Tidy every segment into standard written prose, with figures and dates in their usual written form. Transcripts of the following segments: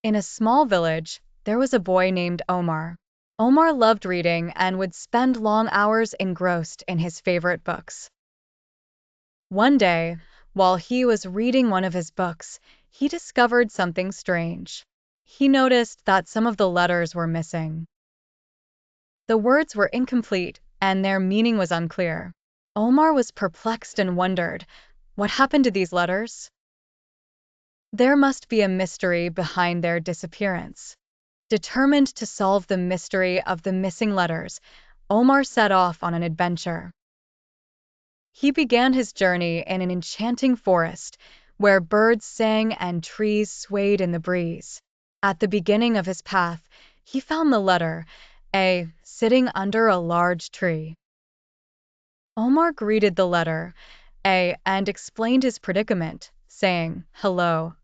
In a small village, there was a boy named Omar. Omar loved reading and would spend long hours engrossed in his favorite books. One day, while he was reading one of his books, he discovered something strange. He noticed that some of the letters were missing. The words were incomplete, and their meaning was unclear. Omar was perplexed and wondered, what happened to these letters? There must be a mystery behind their disappearance. Determined to solve the mystery of the missing letters, Omar set off on an adventure. He began his journey in an enchanting forest, where birds sang and trees swayed in the breeze. At the beginning of his path, he found the letter A sitting under a large tree. Omar greeted the letter A and explained his predicament, saying, "Hello,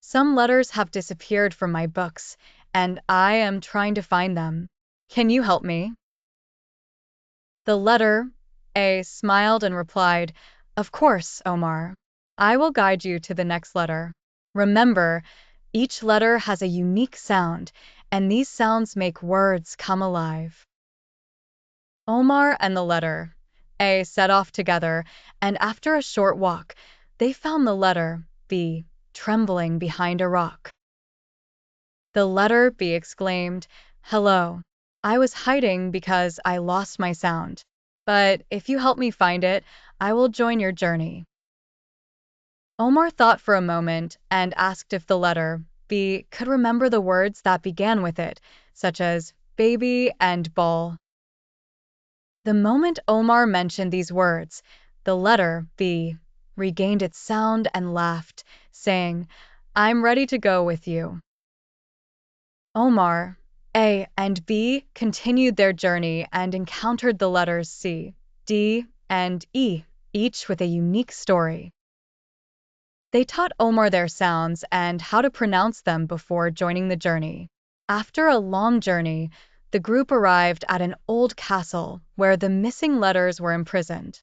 some letters have disappeared from my books, and I am trying to find them. Can you help me?" The letter A smiled and replied, "Of course, Omar. I will guide you to the next letter. Remember, each letter has a unique sound, and these sounds make words come alive." Omar and the letter A set off together, and after a short walk, they found the letter B trembling behind a rock. The letter B exclaimed, "Hello. I was hiding because I lost my sound. But if you help me find it, I will join your journey." Omar thought for a moment and asked if the letter B could remember the words that began with it, such as baby and ball. The moment Omar mentioned these words, the letter B regained its sound and laughed, saying, "I'm ready to go with you." Omar, A, and B continued their journey and encountered the letters C, D, and E, each with a unique story. They taught Omar their sounds and how to pronounce them before joining the journey. After a long journey, the group arrived at an old castle where the missing letters were imprisoned.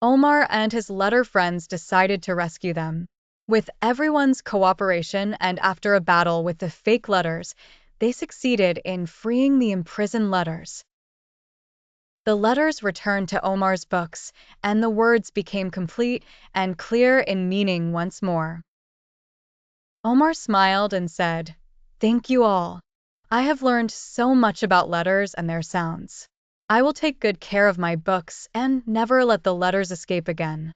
Omar and his letter friends decided to rescue them. With everyone's cooperation and after a battle with the fake letters, they succeeded in freeing the imprisoned letters. The letters returned to Omar's books, and the words became complete and clear in meaning once more. Omar smiled and said, "Thank you all. I have learned so much about letters and their sounds. I will take good care of my books and never let the letters escape again."